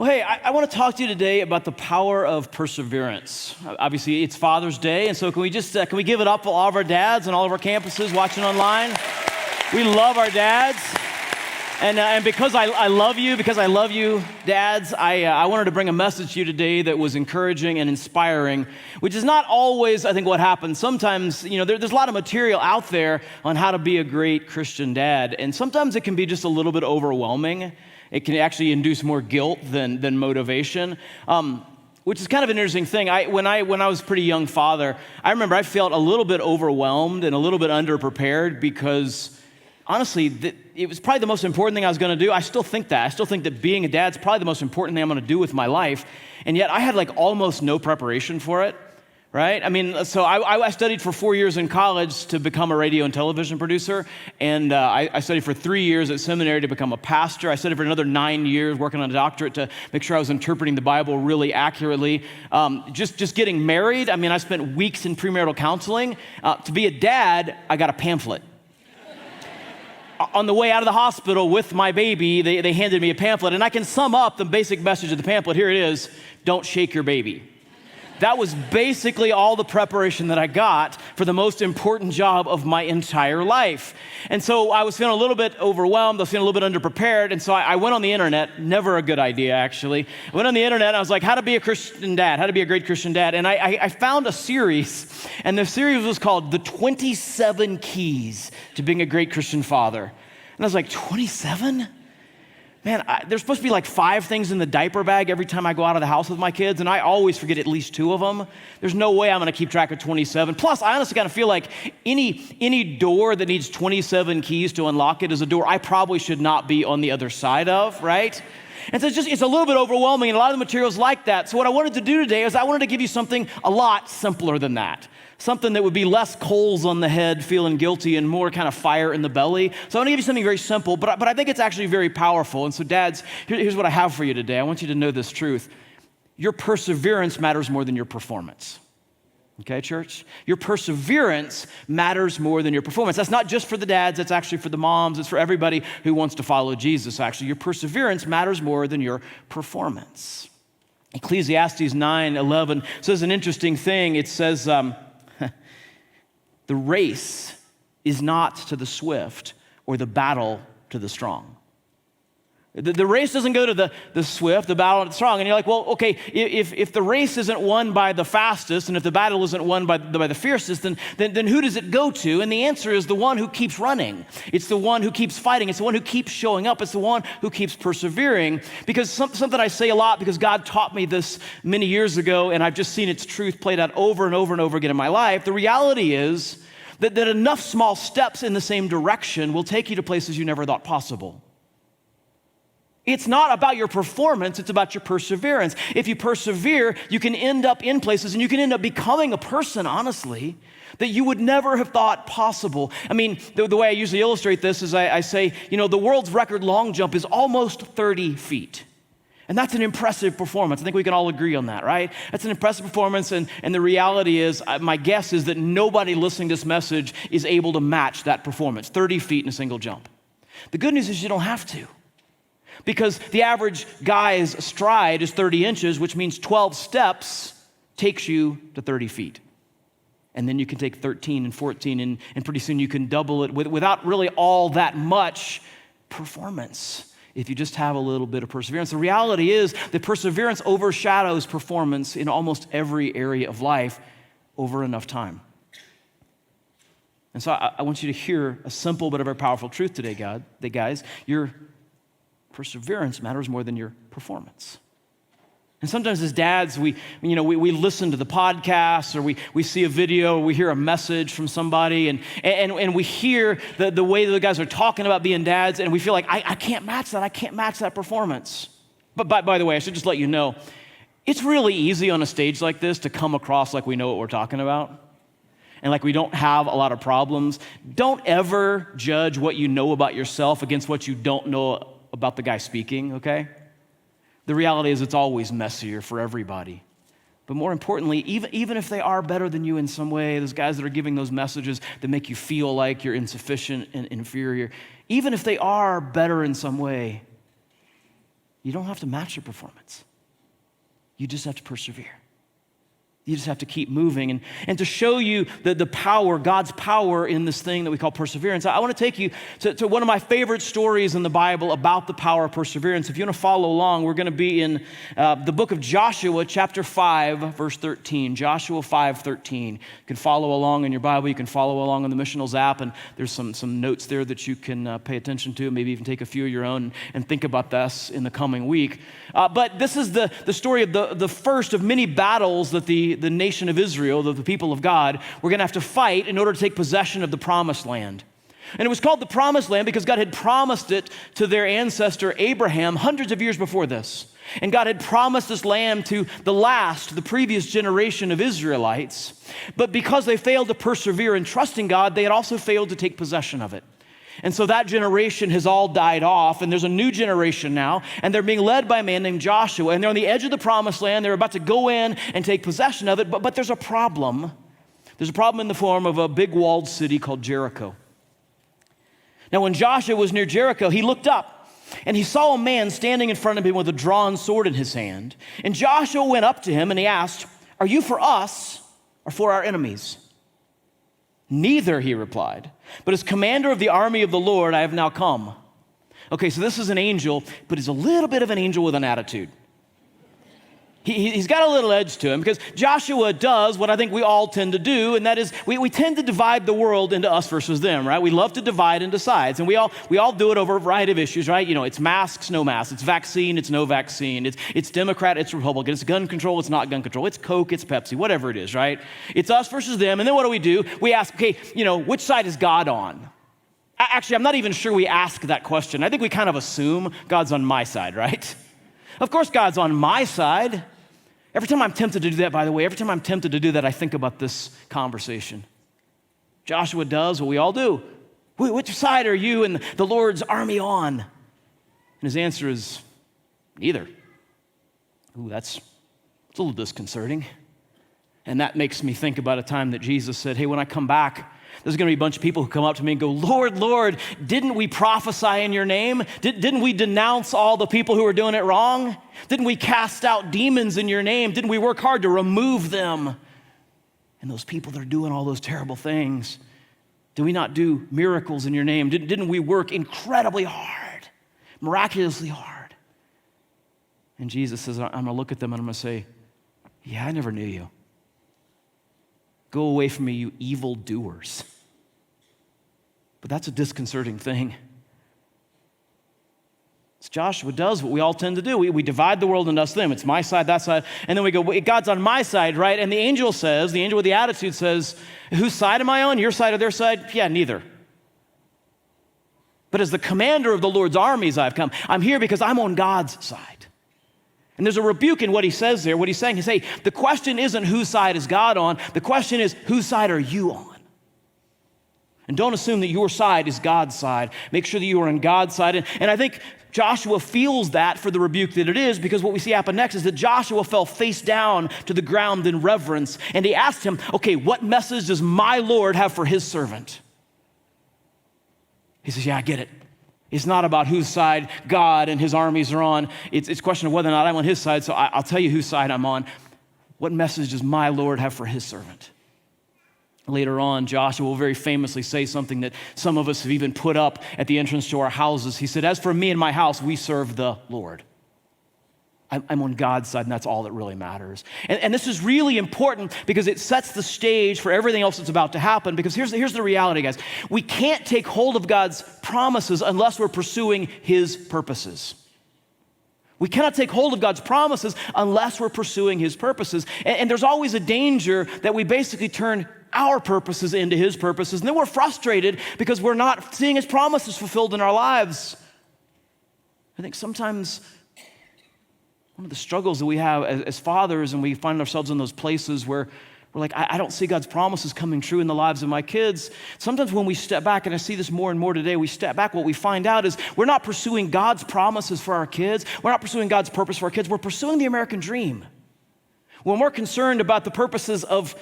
Well, hey, I want to talk to you today about the power of perseverance. Obviously, it's Father's Day, and so can we give it up for all of our dads and all of our campuses watching online? We love our dads, and because I love you, dads, I wanted to bring a message to you today that was encouraging and inspiring, which is not always, I think, what happens. Sometimes, there's a lot of material out there on how to be a great Christian dad, and sometimes it can be just a little bit overwhelming. It can actually induce more guilt than motivation, which is kind of an interesting thing. When I was a pretty young father, I remember I felt a little bit overwhelmed and a little bit underprepared because, honestly, it was probably the most important thing I was going to do. I still think that. I still think that being a dad is probably the most important thing I'm going to do with my life, and yet I had almost no preparation for it. Right? I mean, so I studied for 4 years in college to become a radio and television producer, and I studied for 3 years at seminary to become a pastor. I studied for another 9 years working on a doctorate to make sure I was interpreting the Bible really accurately. Just getting married, I mean, I spent weeks in premarital counseling. To be a dad, I got a pamphlet. On the way out of the hospital with my baby, they handed me a pamphlet, and I can sum up the basic message of the pamphlet. Here it is: don't shake your baby. That was basically all the preparation that I got for the most important job of my entire life. And so I was feeling a little bit overwhelmed. I was feeling a little bit underprepared. And so I went on the internet, never a good idea, actually. I went on the internet and I was like, how to be a Christian dad, how to be a great Christian dad. And I found a series, and the series was called The 27 Keys to Being a Great Christian Father. And I was like, 27? Man, there's supposed to be 5 things in the diaper bag every time I go out of the house with my kids, and I always forget at least 2 of them. There's no way I'm going to keep track of 27. Plus, I honestly kind of feel like any door that needs 27 keys to unlock it is a door I probably should not be on the other side of, right? And so it's a little bit overwhelming, and a lot of the material's like that. So what I wanted to do today is I wanted to give you something a lot simpler than that. Something that would be less coals on the head, feeling guilty, and more kind of fire in the belly. So I want to give you something very simple, but I think it's actually very powerful. And so dads, here's what I have for you today. I want you to know this truth. Your perseverance matters more than your performance. Okay, church? Your perseverance matters more than your performance. That's not just for the dads, that's actually for the moms, it's for everybody who wants to follow Jesus, actually. Your perseverance matters more than your performance. Ecclesiastes 9:11 says an interesting thing. It says, the race is not to the swift or the battle to the strong. The race doesn't go to the swift, the battle to the strong. And you're like, well, okay, if the race isn't won by the fastest and if the battle isn't won by the fiercest, then who does it go to? And the answer is the one who keeps running. It's the one who keeps fighting. It's the one who keeps showing up. It's the one who keeps persevering. Because something I say a lot, because God taught me this many years ago, and I've just seen its truth played out over and over and over again in my life. The reality is that enough small steps in the same direction will take you to places you never thought possible. It's not about your performance, it's about your perseverance. If you persevere, you can end up in places and you can end up becoming a person, honestly, that you would never have thought possible. I mean, the way I usually illustrate this is I say, the world's record long jump is almost 30 feet. And that's an impressive performance. I think we can all agree on that, right? That's an impressive performance, and the reality is, my guess is that nobody listening to this message is able to match that performance, 30 feet in a single jump. The good news is you don't have to. Because the average guy's stride is 30 inches, which means 12 steps takes you to 30 feet. And then you can take 13 and 14, and pretty soon you can double it without really all that much performance, if you just have a little bit of perseverance. The reality is that perseverance overshadows performance in almost every area of life over enough time. And so I want you to hear a simple but a very powerful truth today, guys. Your perseverance matters more than your performance. And sometimes as dads, we listen to the podcast, or we see a video, or we hear a message from somebody, and we hear the way the guys are talking about being dads, and we feel like, I can't match that. I can't match that performance. But by the way, I should just let you know, it's really easy on a stage like this to come across like we know what we're talking about, and like we don't have a lot of problems. Don't ever judge what you know about yourself against what you don't know about the guy speaking, okay? The reality is it's always messier for everybody. But more importantly, even if they are better than you in some way, those guys that are giving those messages that make you feel like you're insufficient and inferior, even if they are better in some way, You don't have to match their performance. You just have to persevere. You just have to keep moving. And to show you the power, God's power in this thing that we call perseverance, I want to take you to one of my favorite stories in the Bible about the power of perseverance. If you want to follow along, we're going to be in the book of Joshua, chapter 5, verse 13. Joshua 5:13. You can follow along in your Bible. You can follow along on the Missionals app, and there's some notes there that you can pay attention to, maybe even take a few of your own and think about this in the coming week. But this is the story of the first of many battles that the nation of Israel, the people of God, were going to have to fight in order to take possession of the promised land. And it was called the promised land because God had promised it to their ancestor Abraham hundreds of years before this. And God had promised this land to the previous generation of Israelites. But because they failed to persevere in trusting God, they had also failed to take possession of it. And so that generation has all died off, and there's a new generation now, and they're being led by a man named Joshua, and they're on the edge of the promised land. They're about to go in and take possession of it, but there's a problem. There's a problem in the form of a big walled city called Jericho. Now, when Joshua was near Jericho, he looked up, and he saw a man standing in front of him with a drawn sword in his hand. And Joshua went up to him, and he asked, "Are you for us or for our enemies?" "Neither," he replied, "but as commander of the army of the Lord, I have now come." Okay, so this is an angel, but he's a little bit of an angel with an attitude. He's got a little edge to him because Joshua does what I think we all tend to do, and that is we tend to divide the world into us versus them, right? We love to divide into sides, and we all do it over a variety of issues, right? You know, it's masks, no masks. It's vaccine, it's no vaccine. It's Democrat, it's Republican. It's gun control, it's not gun control. It's Coke, it's Pepsi, whatever it is, right? It's us versus them, and then what do? We ask, okay, which side is God on? Actually, I'm not even sure we ask that question. I think we kind of assume God's on my side, right? Of course God's on my side. Every time I'm tempted to do that, by the way, I think about this conversation. Joshua does what we all do. Which side are you and the Lord's army on? And his answer is, neither. Ooh, it's a little disconcerting. And that makes me think about a time that Jesus said, hey, when I come back, there's going to be a bunch of people who come up to me and go, "Lord, Lord, didn't we prophesy in your name? Didn't we denounce all the people who are doing it wrong? Didn't we cast out demons in your name? Didn't we work hard to remove them? And those people that are doing all those terrible things, did we not do miracles in your name? Didn't we work incredibly hard, miraculously hard?" And Jesus says, I'm going to look at them and I'm going to say, "Yeah, I never knew you. Go away from me, you evil doers." But that's a disconcerting thing. So Joshua does what we all tend to do. We divide the world into us, them. It's my side, that side. And then we go, God's on my side, right? And the angel with the attitude says, "Whose side am I on? Your side or their side?" "Yeah, neither. But as the commander of the Lord's armies, I've come. I'm here because I'm on God's side." And there's a rebuke in what he says there. What he's saying is, hey, the question isn't whose side is God on. The question is, whose side are you on? And don't assume that your side is God's side. Make sure that you are on God's side. And I think Joshua feels that for the rebuke that it is, because what we see happen next is that Joshua fell face down to the ground in reverence. And he asked him, okay, what message does my Lord have for his servant? He says, yeah, I get it. It's not about whose side God and his armies are on. It's a question of whether or not I'm on his side, so I'll tell you whose side I'm on. What message does my Lord have for his servant? Later on, Joshua will very famously say something that some of us have even put up at the entrance to our houses. He said, as for me and my house, we serve the Lord. I'm on God's side, and that's all that really matters. And this is really important because it sets the stage for everything else that's about to happen. Because here's the reality, guys. We can't take hold of God's promises unless we're pursuing his purposes. We cannot take hold of God's promises unless we're pursuing his purposes. And there's always a danger that we basically turn our purposes into his purposes, and then we're frustrated because we're not seeing his promises fulfilled in our lives. I think sometimes one of the struggles that we have as fathers, and we find ourselves in those places where we're like, I don't see God's promises coming true in the lives of my kids. Sometimes when we step back, and I see this more and more today, we step back, what we find out is we're not pursuing God's promises for our kids. We're not pursuing God's purpose for our kids. We're pursuing the American dream. When we're concerned about the purposes of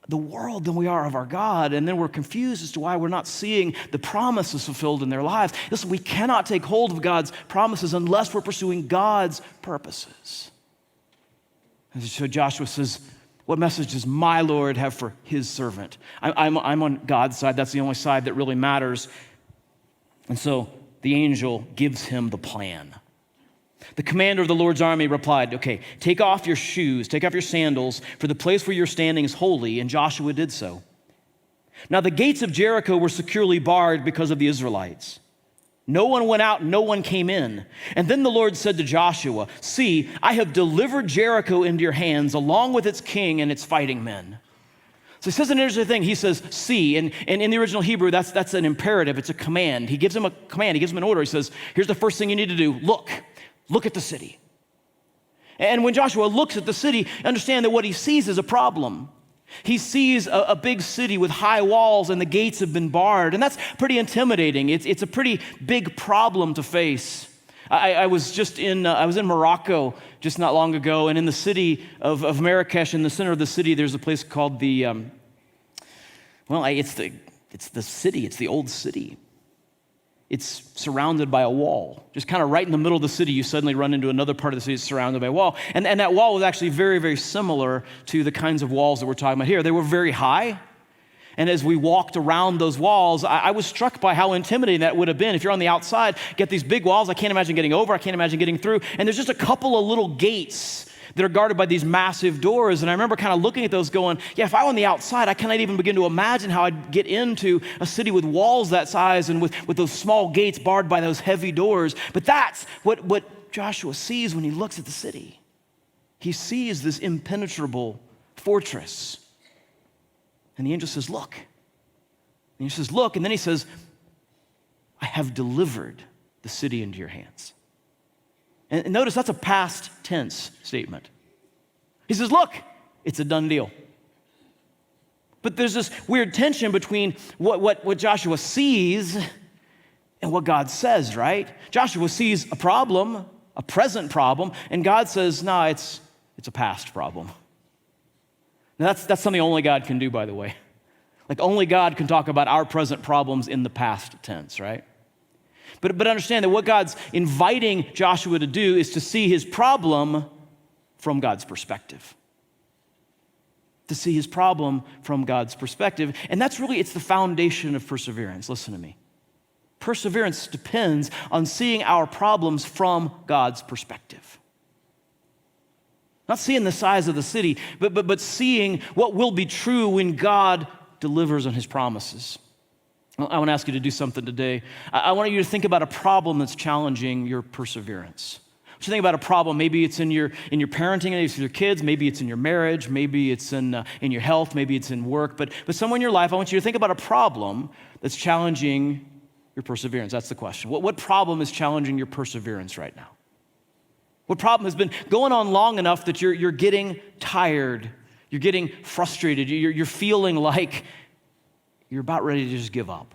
the world than we are of our God, and then we're confused as to why we're not seeing the promises fulfilled in their lives. Listen, we cannot take hold of God's promises unless we're pursuing God's purposes. And so Joshua says, what message does my Lord have for his servant? I'm on God's side. That's the only side that really matters. And so the angel gives him the plan. The commander of the Lord's army replied, okay, take off your shoes, take off your sandals, for the place where you're standing is holy, and Joshua did so. Now the gates of Jericho were securely barred because of the Israelites. No one went out, no one came in. And then the Lord said to Joshua, see, I have delivered Jericho into your hands, along with its king and its fighting men. So he says an interesting thing. He says, see, and in the original Hebrew, that's an imperative. It's a command. He gives him a command. He gives him an order. He says, here's the first thing you need to do. Look at the city. And when Joshua looks at the city, understand that what he sees is a problem. He sees a big city with high walls and the gates have been barred. And that's pretty intimidating. It's a pretty big problem to face. I was in Morocco just not long ago, and in the city of Marrakesh, in the center of the city, there's a place called it's the city. It's the old city. It's surrounded by a wall. Just kind of right in the middle of the city, you suddenly run into another part of the city that's surrounded by a wall. And that wall was actually very, very similar to the kinds of walls that we're talking about here. They were very high. And as we walked around those walls, I was struck by how intimidating that would have been. If you're on the outside, get these big walls, I can't imagine getting over, I can't imagine getting through. And there's just a couple of little gates that are guarded by these massive doors. And I remember kind of looking at those going, yeah, if I were on the outside, I cannot even begin to imagine how I'd get into a city with walls that size and with those small gates barred by those heavy doors. But that's what Joshua sees when he looks at the city. He sees this impenetrable fortress. And the angel says, look. And he says, look. And then he says, I have delivered the city into your hands. And notice that's a past tense statement. He says, look, it's a done deal. But there's this weird tension between what Joshua sees and what God says, right? Joshua sees a problem, a present problem, and God says, no, it's a past problem. Now that's something only God can do, by the way. Like only God can talk about our present problems in the past tense, right? But understand that what God's inviting Joshua to do is to see his problem from God's perspective. To see his problem from God's perspective. And that's really, it's the foundation of perseverance. Listen to me. Perseverance depends on seeing our problems from God's perspective. Not seeing the size of the city, but seeing what will be true when God delivers on his promises. I want to ask you to do something today. I want you to think about a problem that's challenging your perseverance. I want you to think about a problem. Maybe it's in your parenting, maybe it's with your kids, maybe it's in your marriage, maybe it's in your health, maybe it's in work. But somewhere in your life, I want you to think about a problem that's challenging your perseverance. That's the question. What problem is challenging your perseverance right now? What problem has been going on long enough that you're getting tired, you're getting frustrated, you're feeling like you're about ready to just give up?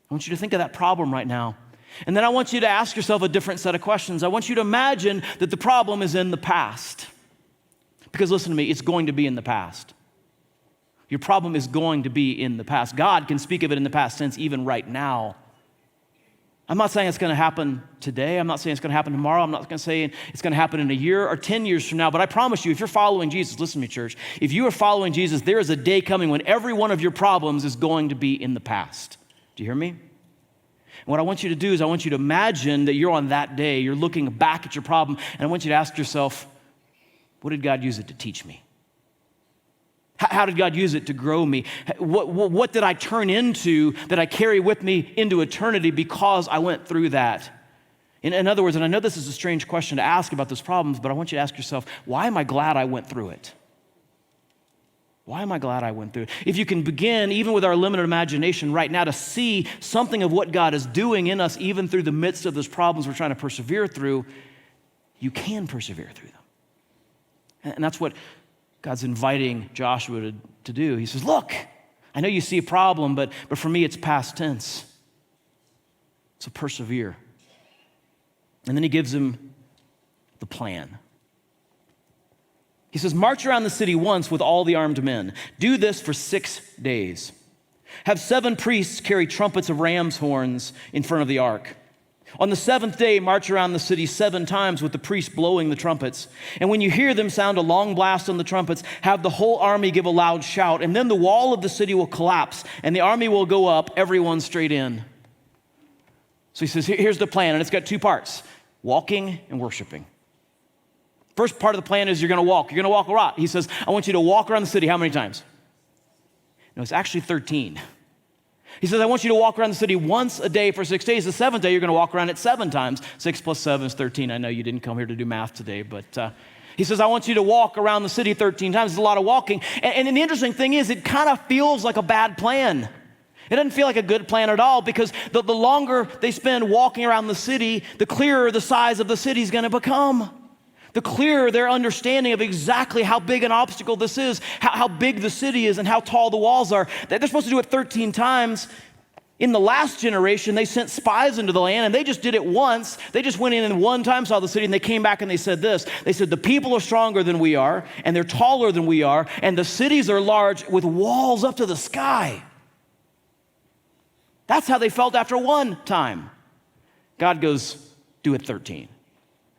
I want you to think of that problem right now. And then I want you to ask yourself a different set of questions. I want you to imagine that the problem is in the past. Because listen to me, it's going to be in the past. Your problem is going to be in the past. God can speak of it in the past tense even right now. I'm not saying it's going to happen today. I'm not saying it's going to happen tomorrow. I'm not going to say it's going to happen in a year or 10 years from now. But I promise you, if you're following Jesus, listen to me, church. If you are following Jesus, there is a day coming when every one of your problems is going to be in the past. Do you hear me? And what I want you to do is I want you to imagine that you're on that day. You're looking back at your problem. And I want you to ask yourself, what did God use it to teach me? How did God use it to grow me? What did I turn into that I carry with me into eternity because I went through that? In other words, and I know this is a strange question to ask about those problems, but I want you to ask yourself, why am I glad I went through it? Why am I glad I went through it? If you can begin, even with our limited imagination right now, to see something of what God is doing in us, even through the midst of those problems we're trying to persevere through, you can persevere through them. And that's what God's inviting Joshua to do. He says, look, I know you see a problem, but for me it's past tense. So persevere. And then he gives him the plan. He says, march around the city once with all the armed men. Do this for 6 days. Have 7 priests carry trumpets of ram's horns in front of the ark. On the 7th day, march around the city 7 times with the priests blowing the trumpets. And when you hear them sound a long blast on the trumpets, have the whole army give a loud shout. And then the wall of the city will collapse, and the army will go up, everyone straight in. So he says, here's the plan, and it's got 2 parts, walking and worshiping. First part of the plan is you're going to walk. You're going to walk a lot. He says, I want you to walk around the city. How many times? No, it's actually 13. He says, I want you to walk around the city once a day for 6 days. The 7th day, you're going to walk around it 7 times. 6 plus 7 is 13. I know you didn't come here to do math today, but he says, I want you to walk around the city 13 times. It's a lot of walking. And the interesting thing is, it kind of feels like a bad plan. It doesn't feel like a good plan at all, because the longer they spend walking around the city, the clearer the size of the city is going to become. The clearer their understanding of exactly how big an obstacle this is, how big the city is, and how tall the walls are. They're supposed to do it 13 times. In the last generation, they sent spies into the land, and they just did it once. They just went in and one time saw the city, and they came back and they said this. They said, the people are stronger than we are, and they're taller than we are, and the cities are large with walls up to the sky. That's how they felt after one time. God goes, do it 13.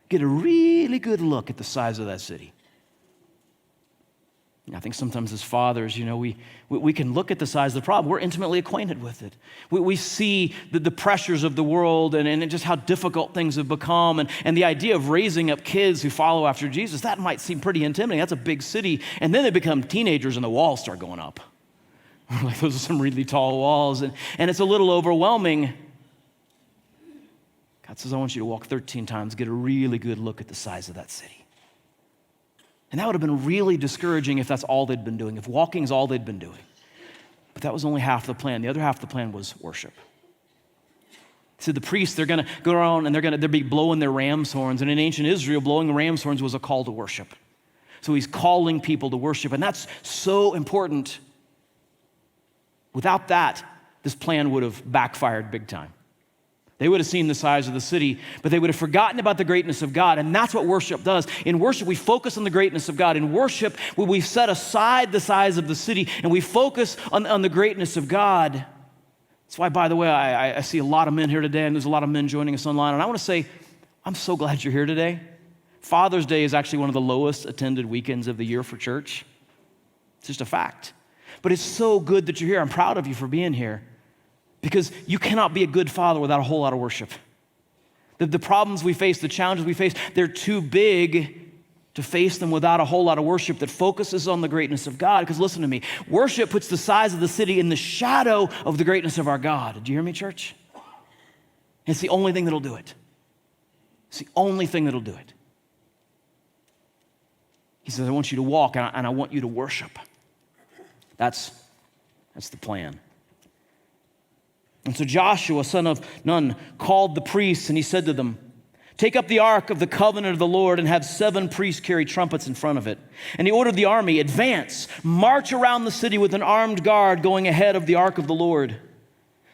Get a really good look at the size of that city. I think sometimes as fathers, we can look at the size of the problem. We're intimately acquainted with it. We see the pressures of the world and just how difficult things have become. And the idea of raising up kids who follow after Jesus, that might seem pretty intimidating. That's a big city. And then they become teenagers and the walls start going up. Like, those are some really tall walls. And it's a little overwhelming. God says, I want you to walk 13 times, get a really good look at the size of that city. And that would have been really discouraging if that's all they'd been doing, if walking is all they'd been doing. But that was only half the plan. The other half of the plan was worship. So the priests, they're going to go around and they'll be blowing their ram's horns. And in ancient Israel, blowing the ram's horns was a call to worship. So he's calling people to worship. And that's so important. Without that, this plan would have backfired big time. They would have seen the size of the city, but they would have forgotten about the greatness of God. And that's what worship does. In worship, we focus on the greatness of God. In worship, we set aside the size of the city and we focus on the greatness of God. That's why, by the way, I see a lot of men here today, and there's a lot of men joining us online. And I want to say, I'm so glad you're here today. Father's Day is actually one of the lowest attended weekends of the year for church. It's just a fact. But it's so good that you're here. I'm proud of you for being here. Because you cannot be a good father without a whole lot of worship. The problems we face, the challenges we face, they're too big to face them without a whole lot of worship that focuses on the greatness of God. Because listen to me, worship puts the size of the city in the shadow of the greatness of our God. Did you hear me, church? It's the only thing that'll do it. It's the only thing that'll do it. He says, I want you to walk and I want you to worship. That's the plan. And so Joshua, son of Nun, called the priests, and he said to them, take up the ark of the covenant of the Lord and have 7 priests carry trumpets in front of it. And he ordered the army, advance, march around the city with an armed guard going ahead of the ark of the Lord.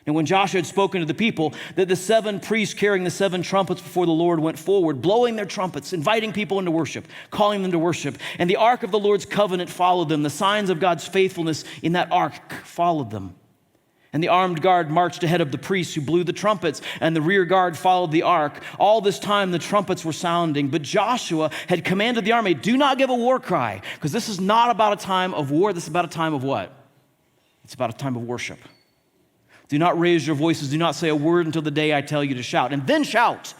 And when Joshua had spoken to the people, that the 7 priests carrying the 7 trumpets before the Lord went forward, blowing their trumpets, inviting people into worship, calling them to worship. And the ark of the Lord's covenant followed them. The signs of God's faithfulness in that ark followed them. And the armed guard marched ahead of the priests who blew the trumpets, and the rear guard followed the ark. All this time the trumpets were sounding, but Joshua had commanded the army, do not give a war cry, because this is not about a time of war, this is about a time of what? It's about a time of worship. Do not raise your voices, do not say a word until the day I tell you to shout, and then shout.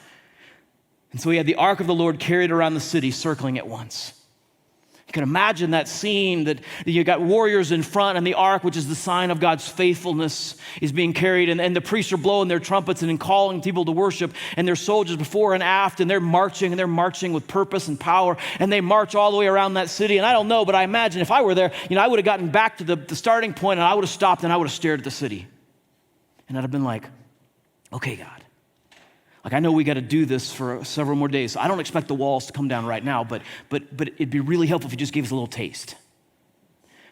And so he had the ark of the Lord carried around the city, circling it once. You can imagine that scene that you got warriors in front and the ark, which is the sign of God's faithfulness, is being carried. And the priests are blowing their trumpets and calling people to worship. And their soldiers before and aft, and they're marching with purpose and power. And they march all the way around that city. And I don't know, but I imagine if I were there, I would have gotten back to the starting point and I would have stopped and I would have stared at the city. And I'd have been like, okay, God. Like, I know we got to do this for several more days. So I don't expect the walls to come down right now, but it'd be really helpful if you just gave us a little taste.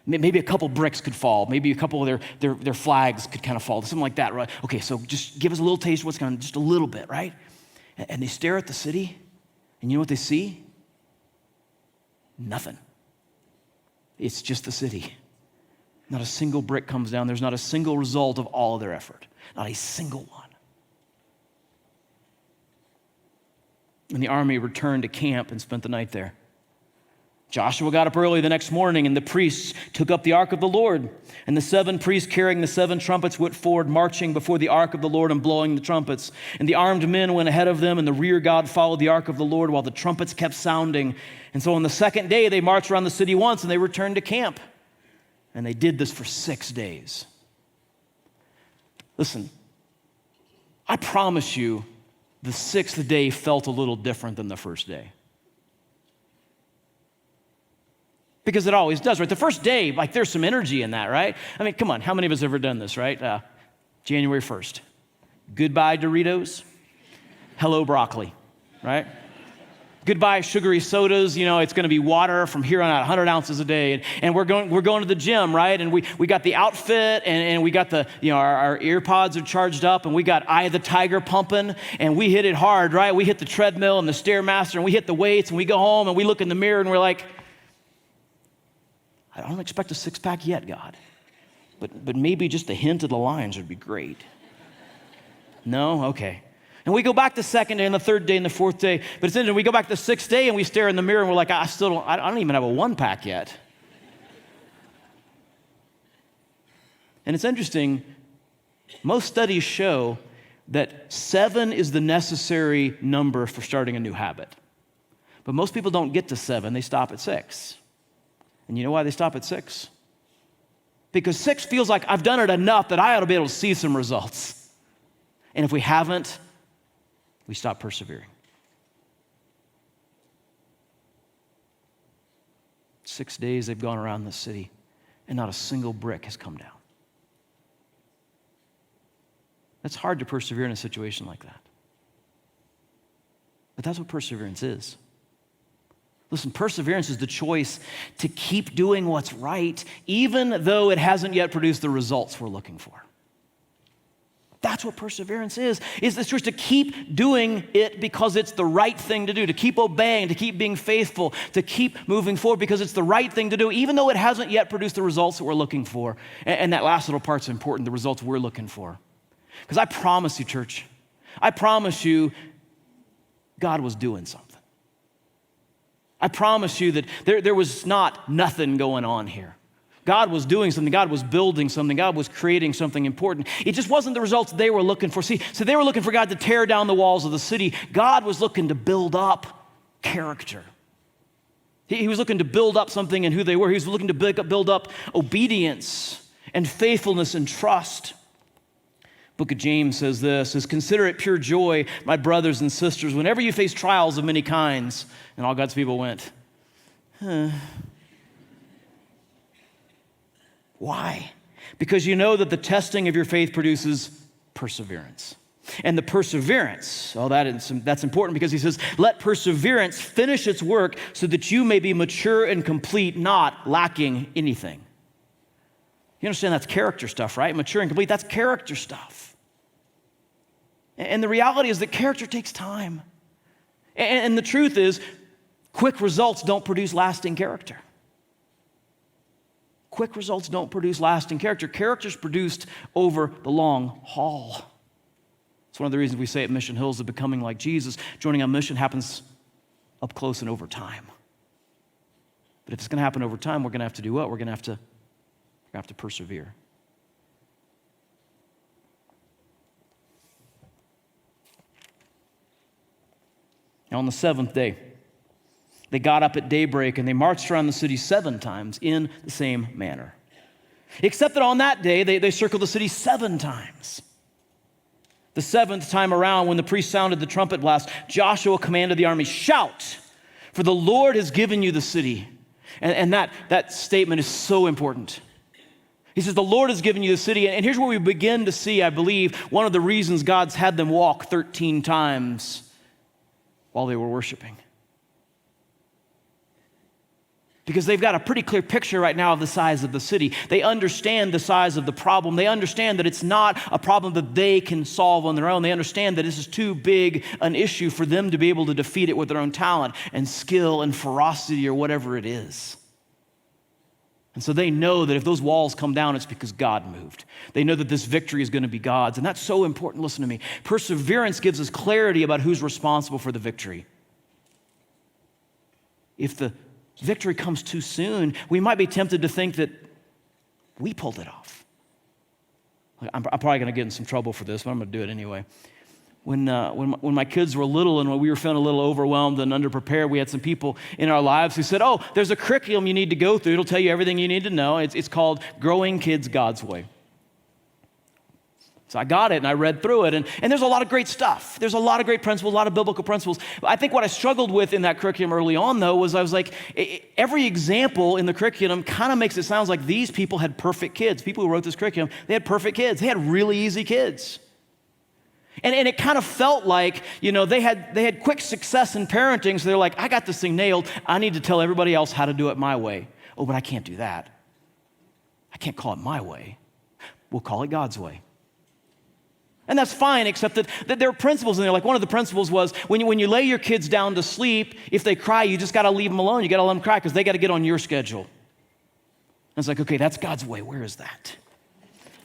Maybe a couple bricks could fall. Maybe a couple of their flags could kind of fall. Something like that, right? Okay, so just give us a little taste of what's going on, just a little bit, right? And they stare at the city, and you know what they see? Nothing. It's just the city. Not a single brick comes down. There's not a single result of all of their effort. Not a single one. And the army returned to camp and spent the night there. Joshua got up early the next morning, and the priests took up the ark of the Lord. And the 7 priests carrying the 7 trumpets went forward, marching before the ark of the Lord and blowing the trumpets. And the armed men went ahead of them, and the rear guard followed the ark of the Lord while the trumpets kept sounding. And so on the second day, they marched around the city once, and they returned to camp. And they did this for 6 days. Listen, I promise you, the 6th day felt a little different than the first day. Because it always does, right? The first day, like there's some energy in that, right? I mean, come on, how many of us have ever done this, right? January 1st. Goodbye Doritos. Hello broccoli, right? Goodbye sugary sodas. You know, it's going to be water from here on out, 100 ounces a day. And we're going to the gym, right? And we got the outfit, and we got the, you know, our ear pods are charged up, and we got Eye of the Tiger pumping, and we hit it hard, right? We hit the treadmill and the Stairmaster, and we hit the weights, and we go home, and we look in the mirror, and we're like, I don't expect a 6-pack yet, God. But maybe just a hint of the lines would be great. No? Okay. And we go back the second day and the third day and the fourth day. But it's interesting, we go back the 6th day and we stare in the mirror and we're like, I don't even have a 1-pack yet. And it's interesting, most studies show that 7 is the necessary number for starting a new habit. But most people don't get to 7, they stop at 6. And you know why they stop at 6? Because 6 feels like I've done it enough that I ought to be able to see some results. And if we haven't, we stop persevering. 6 days they've gone around the city, and not a single brick has come down. It's hard to persevere in a situation like that. But that's what perseverance is. Listen, perseverance is the choice to keep doing what's right, even though it hasn't yet produced the results we're looking for. That's what perseverance is this choice to keep doing it because it's the right thing to do, to keep obeying, to keep being faithful, to keep moving forward because it's the right thing to do, even though it hasn't yet produced the results that we're looking for. And that last little part's important, the results we're looking for. Because I promise you, church, I promise you, God was doing something. I promise you that there was not nothing going on here. God was doing something. God was building something. God was creating something important. It just wasn't the results they were looking for. See, so they were looking for God to tear down the walls of the city. God was looking to build up character. He was looking to build up something in who they were. He was looking to build up obedience and faithfulness and trust. Book of James says this, consider it pure joy, my brothers and sisters, whenever you face trials of many kinds. And all God's people went, Why? Because you know that the testing of your faith produces perseverance. And the perseverance, that's important because he says, let perseverance finish its work so that you may be mature and complete, not lacking anything. You understand that's character stuff, right? Mature and complete, that's character stuff. And the reality is that character takes time. And the truth is, quick results don't produce lasting character. Quick results don't produce lasting character. Character's produced over the long haul. It's one of the reasons we say at Mission Hills that becoming like Jesus, joining on mission happens up close and over time. But if it's going to happen over time, we're going to have to do what? We're going to have to persevere. Now on the 7th day, they got up at daybreak and they marched around the city 7 times in the same manner. Except that on that day, they circled the city 7 times. The 7th time around, when the priest sounded the trumpet blast, Joshua commanded the army, shout, for the Lord has given you the city. And that statement is so important. He says, the Lord has given you the city. And here's where we begin to see, I believe, one of the reasons God's had them walk 13 times while they were worshiping. Because they've got a pretty clear picture right now of the size of the city. They understand the size of the problem. They understand that it's not a problem that they can solve on their own. They understand that this is too big an issue for them to be able to defeat it with their own talent and skill and ferocity or whatever it is. And so they know that if those walls come down, it's because God moved. They know that this victory is going to be God's. And that's so important. Listen to me. Perseverance gives us clarity about who's responsible for the victory. If the victory comes too soon, we might be tempted to think that we pulled it off. I'm probably going to get in some trouble for this, but I'm going to do it anyway. When my kids were little and when we were feeling a little overwhelmed and underprepared, we had some people in our lives who said, oh, there's a curriculum you need to go through. It'll tell you everything you need to know. It's called Growing Kids God's Way. So I got it and I read through it, and there's a lot of great stuff. There's a lot of great principles, a lot of biblical principles. But I think what I struggled with in that curriculum early on, though, was I was like, every example in the curriculum kind of makes it sound like these people had perfect kids. People who wrote this curriculum, they had perfect kids. They had really easy kids. And it kind of felt like, they had quick success in parenting, so they're like, I got this thing nailed. I need to tell everybody else how to do it my way. Oh, but I can't do that. I can't call it my way. We'll call it God's way. And that's fine, except that there are principles in there. Like one of the principles was when you lay your kids down to sleep, if they cry, you just got to leave them alone. You got to let them cry because they got to get on your schedule. And it's like, okay, that's God's way. Where is that?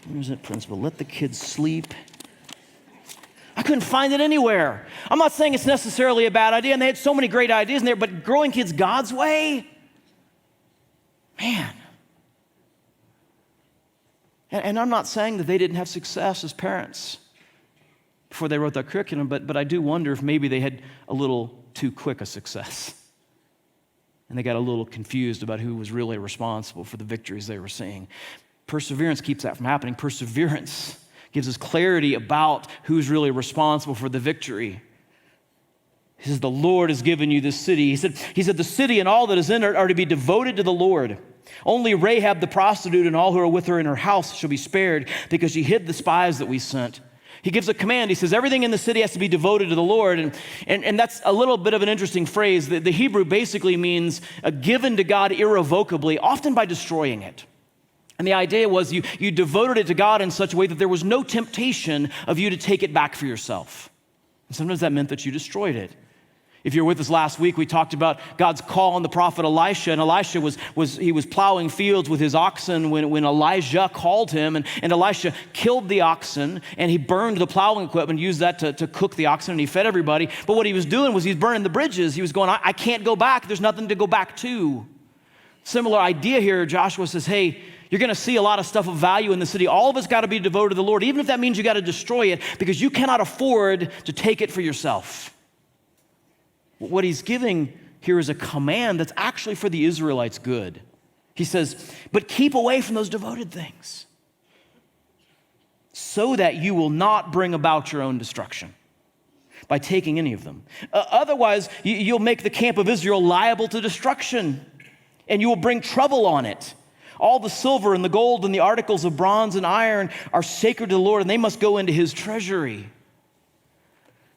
Where's that principle? Let the kids sleep. I couldn't find it anywhere. I'm not saying it's necessarily a bad idea, and they had so many great ideas in there, but growing kids God's way? Man. And I'm not saying that they didn't have success as parents before they wrote that curriculum, but I do wonder if maybe they had a little too quick a success. And they got a little confused about who was really responsible for the victories they were seeing. Perseverance keeps that from happening. Perseverance gives us clarity about who's really responsible for the victory. He says, the Lord has given you this city. He said, the city and all that is in it are to be devoted to the Lord. Only Rahab the prostitute and all who are with her in her house shall be spared because she hid the spies that we sent. He gives a command. He says, everything in the city has to be devoted to the Lord. And that's a little bit of an interesting phrase. The Hebrew basically means given to God irrevocably, often by destroying it. And the idea was you devoted it to God in such a way that there was no temptation of you to take it back for yourself. And sometimes that meant that you destroyed it. If you were with us last week, we talked about God's call on the prophet Elisha, and Elisha was plowing fields with his oxen when Elijah called him, and Elisha killed the oxen, and he burned the plowing equipment, used that to cook the oxen, and he fed everybody. But what he was doing was he was burning the bridges. He was going, I can't go back. There's nothing to go back to. Similar idea here. Joshua says, hey, you're going to see a lot of stuff of value in the city. All of it's got to be devoted to the Lord, even if that means you got to destroy it, because you cannot afford to take it for yourself. What he's giving here is a command that's actually for the Israelites' good. He says, but keep away from those devoted things so that you will not bring about your own destruction by taking any of them. Otherwise, you'll make the camp of Israel liable to destruction, and you will bring trouble on it. All the silver and the gold and the articles of bronze and iron are sacred to the Lord, and they must go into his treasury.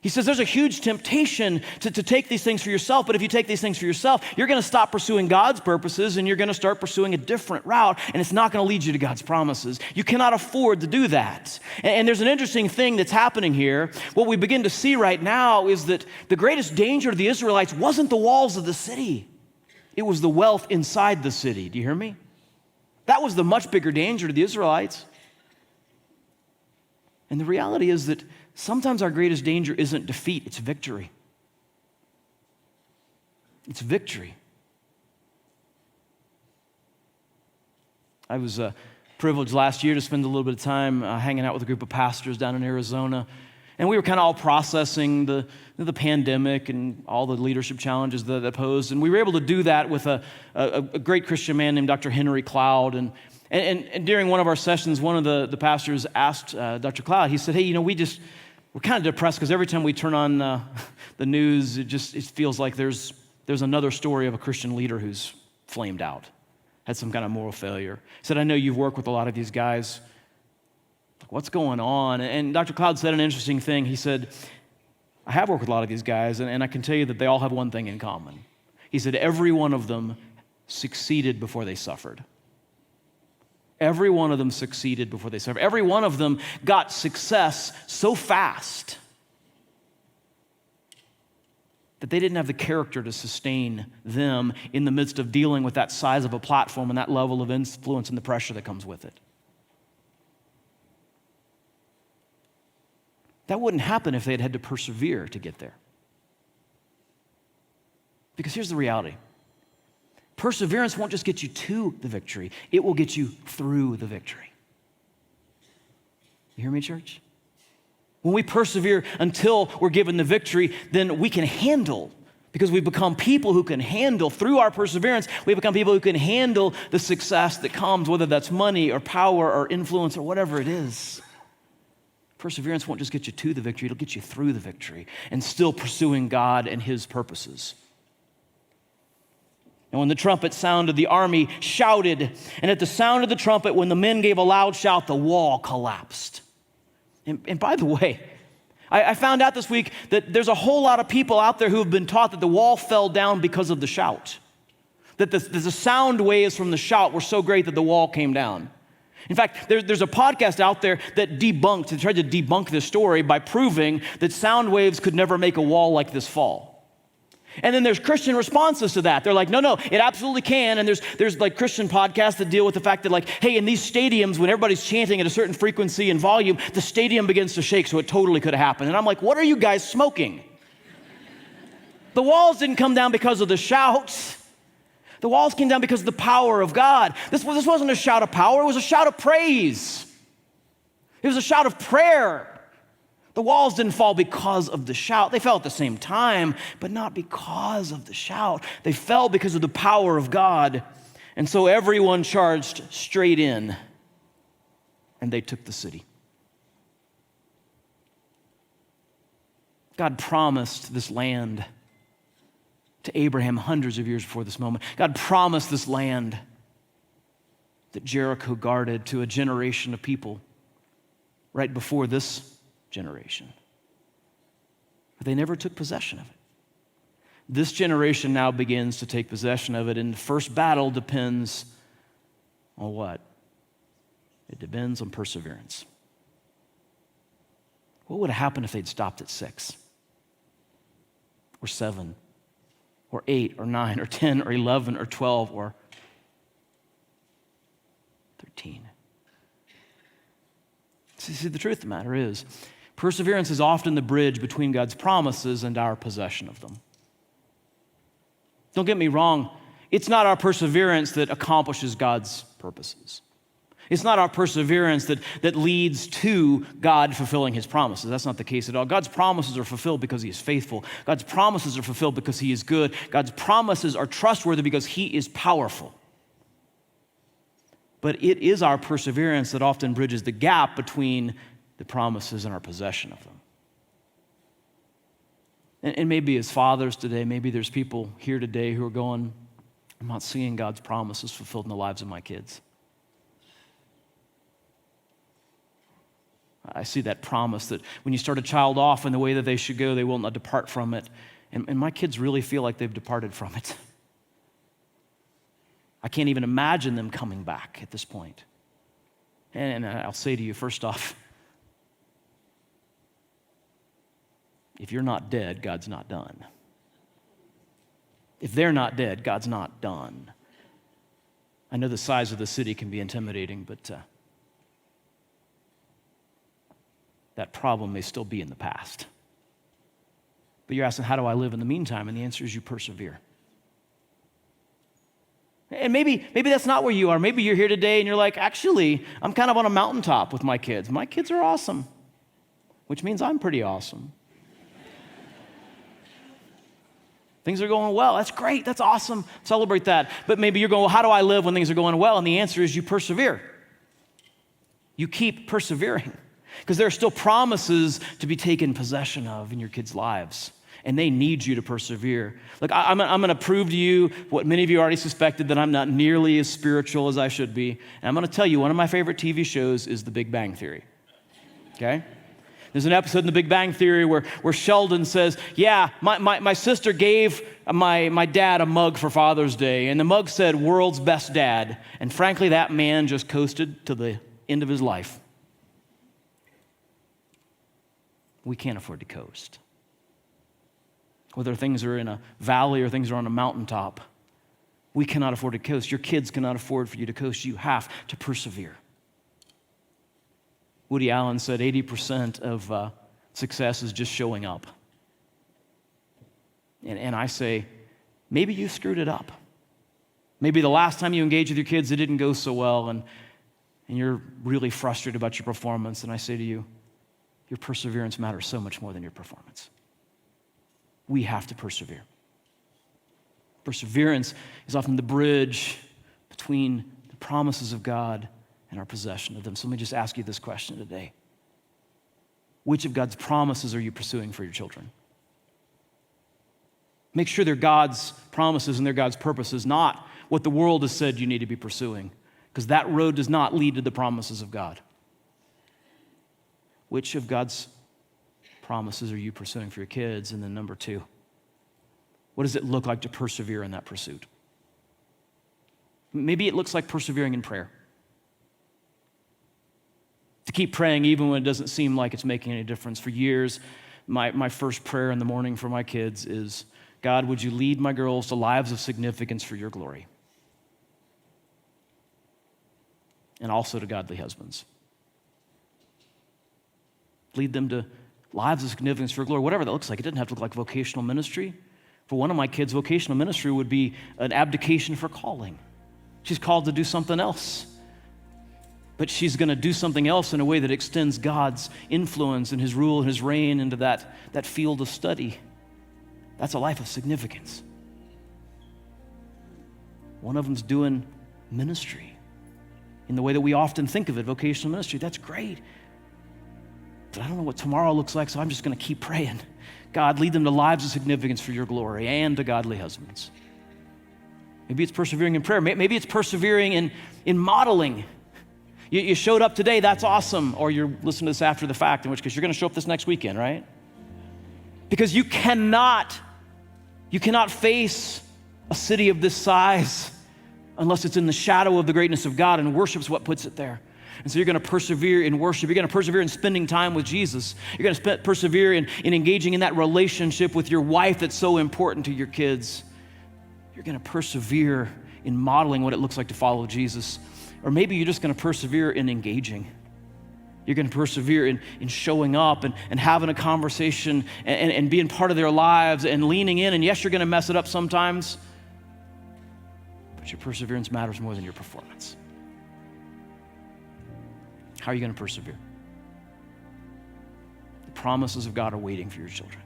He says there's a huge temptation to take these things for yourself, but if you take these things for yourself, you're going to stop pursuing God's purposes and you're going to start pursuing a different route, and it's not going to lead you to God's promises. You cannot afford to do that. And there's an interesting thing that's happening here. What we begin to see right now is that the greatest danger to the Israelites wasn't the walls of the city. It was the wealth inside the city. Do you hear me? That was the much bigger danger to the Israelites. And the reality is that sometimes our greatest danger isn't defeat, it's victory. It's victory. I was privileged last year to spend a little bit of time hanging out with a group of pastors down in Arizona. And we were kind of all processing the pandemic and all the leadership challenges that it posed. And we were able to do that with a great Christian man named Dr. Henry Cloud. And during one of our sessions, one of the pastors asked Dr. Cloud, he said, hey, we're kind of depressed because every time we turn on the news, it feels like there's another story of a Christian leader who's flamed out, had some kind of moral failure. He said, I know you've worked with a lot of these guys. What's going on? And Dr. Cloud said an interesting thing. He said, I have worked with a lot of these guys, and I can tell you that they all have one thing in common. He said, every one of them succeeded before they suffered. Every one of them succeeded before they suffered. Every one of them got success so fast that they didn't have the character to sustain them in the midst of dealing with that size of a platform and that level of influence and the pressure that comes with it. That wouldn't happen if they had had to persevere to get there. Because here's the reality. Perseverance won't just get you to the victory, it will get you through the victory. You hear me, church? When we persevere until we're given the victory, then we can handle, because we've become people who can handle, through our perseverance, we become people who can handle the success that comes, whether that's money or power or influence or whatever it is. Perseverance won't just get you to the victory, it'll get you through the victory and still pursuing God and His purposes. And when the trumpet sounded, the army shouted. And at the sound of the trumpet, when the men gave a loud shout, the wall collapsed. And by the way, I found out this week that there's a whole lot of people out there who have been taught that the wall fell down because of the shout. That the sound waves from the shout were so great that the wall came down. In fact, there's a podcast out there that tried to debunk this story by proving that sound waves could never make a wall like this fall. And then there's Christian responses to that. They're like, no, it absolutely can. And there's like Christian podcasts that deal with the fact that like, hey, in these stadiums, when everybody's chanting at a certain frequency and volume, the stadium begins to shake, so it totally could have happened. And I'm like, what are you guys smoking? The walls didn't come down because of the shouts. The walls came down because of the power of God. This wasn't a shout of power, it was a shout of praise. It was a shout of prayer. The walls didn't fall because of the shout. They fell at the same time, but not because of the shout. They fell because of the power of God. And so everyone charged straight in, and they took the city. God promised this land to Abraham hundreds of years before this moment. God promised this land that Jericho guarded to a generation of people right before this generation. But they never took possession of it. This generation now begins to take possession of it, and the first battle depends on what? It depends on perseverance. What would have happened if they'd stopped at 6 or 7 or 8 or 9 or 10 or 11 or 12 or 13? See, the truth of the matter is, perseverance is often the bridge between God's promises and our possession of them. Don't get me wrong, it's not our perseverance that accomplishes God's purposes. It's not our perseverance that leads to God fulfilling His promises. That's not the case at all. God's promises are fulfilled because He is faithful. God's promises are fulfilled because He is good. God's promises are trustworthy because He is powerful. But it is our perseverance that often bridges the gap between the promises and our possession of them. And maybe as fathers today, maybe there's people here today who are going, I'm not seeing God's promises fulfilled in the lives of my kids. I see that promise that when you start a child off in the way that they should go, they will not depart from it. And my kids really feel like they've departed from it. I can't even imagine them coming back at this point. And I'll say to you, first off, if you're not dead, God's not done. If they're not dead, God's not done. I know the size of the city can be intimidating, but that problem may still be in the past. But you're asking, how do I live in the meantime? And the answer is you persevere. And maybe that's not where you are. Maybe you're here today and you're like, actually, I'm kind of on a mountaintop with my kids. My kids are awesome, which means I'm pretty awesome. Things are going well. That's great. That's awesome. Celebrate that. But maybe you're going, well, how do I live when things are going well? And the answer is you persevere. You keep persevering because there are still promises to be taken possession of in your kids' lives. And they need you to persevere. Look, I'm going to prove to you what many of you already suspected, that I'm not nearly as spiritual as I should be. And I'm going to tell you, one of my favorite TV shows is The Big Bang Theory. Okay? There's an episode in The Big Bang Theory where Sheldon says, yeah, my sister gave my dad a mug for Father's Day, and the mug said, world's best dad. And frankly, that man just coasted to the end of his life. We can't afford to coast. whether things are in a valley or things are on a mountaintop. We cannot afford to coast. Your kids cannot afford for you to coast. You have to persevere. Woody Allen said 80% of success is just showing up. And I say, maybe you screwed it up. Maybe the last time you engaged with your kids, it didn't go so well, and you're really frustrated about your performance. And I say to you, your perseverance matters so much more than your performance. We have to persevere. Perseverance is often the bridge between the promises of God and our possession of them. So let me just ask you this question today. Which of God's promises are you pursuing for your children? Make sure they're God's promises and they're God's purposes, not what the world has said you need to be pursuing, because that road does not lead to the promises of God. Which of God's promises are you pursuing for your kids? And then number two, what does it look like to persevere in that pursuit? Maybe it looks like persevering in prayer. To keep praying even when it doesn't seem like it's making any difference. For years, my first prayer in the morning for my kids is, God, would you lead my girls to lives of significance for your glory? And also to godly husbands. Lead them to lives of significance for your glory, whatever that looks like. It doesn't have to look like vocational ministry. For one of my kids, vocational ministry would be an abdication for calling. She's called to do something else. But she's going to do something else in a way that extends God's influence and his rule and his reign into that field of study. That's a life of significance. One of them's doing ministry in the way that we often think of it, vocational ministry. That's great. But I don't know what tomorrow looks like, so I'm just going to keep praying. God, lead them to lives of significance for your glory and to godly husbands. Maybe it's persevering in prayer. Maybe it's persevering in modeling. You showed up today, that's awesome. Or you're listening to this after the fact, in which case you're going to show up this next weekend, right? Because you cannot face a city of this size unless it's in the shadow of the greatness of God, and worship's what puts it there. And so you're going to persevere in worship. You're going to persevere in spending time with Jesus. You're going to persevere in engaging in that relationship with your wife that's so important to your kids. You're going to persevere in modeling what it looks like to follow Jesus. Or maybe you're just going to persevere in engaging. You're going to persevere in showing up and having a conversation and being part of their lives and leaning in. And yes, you're going to mess it up sometimes, but your perseverance matters more than your performance. How are you going to persevere? The promises of God are waiting for your children.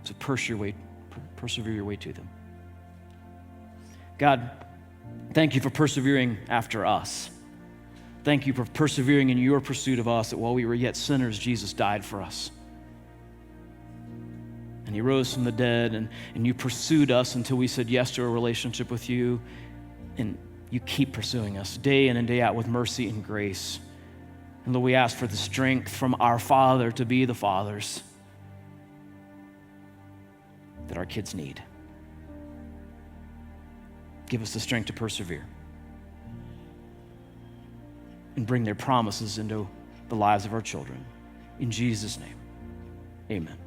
So persevere your way to them. God, thank you for persevering after us. Thank you for persevering in your pursuit of us, that while we were yet sinners, Jesus died for us. And he rose from the dead, and you pursued us until we said yes to a relationship with you. And you keep pursuing us day in and day out with mercy and grace. And Lord, we ask for the strength from our Father to be the fathers that our kids need. Give us the strength to persevere and bring their promises into the lives of our children. In Jesus' name, amen.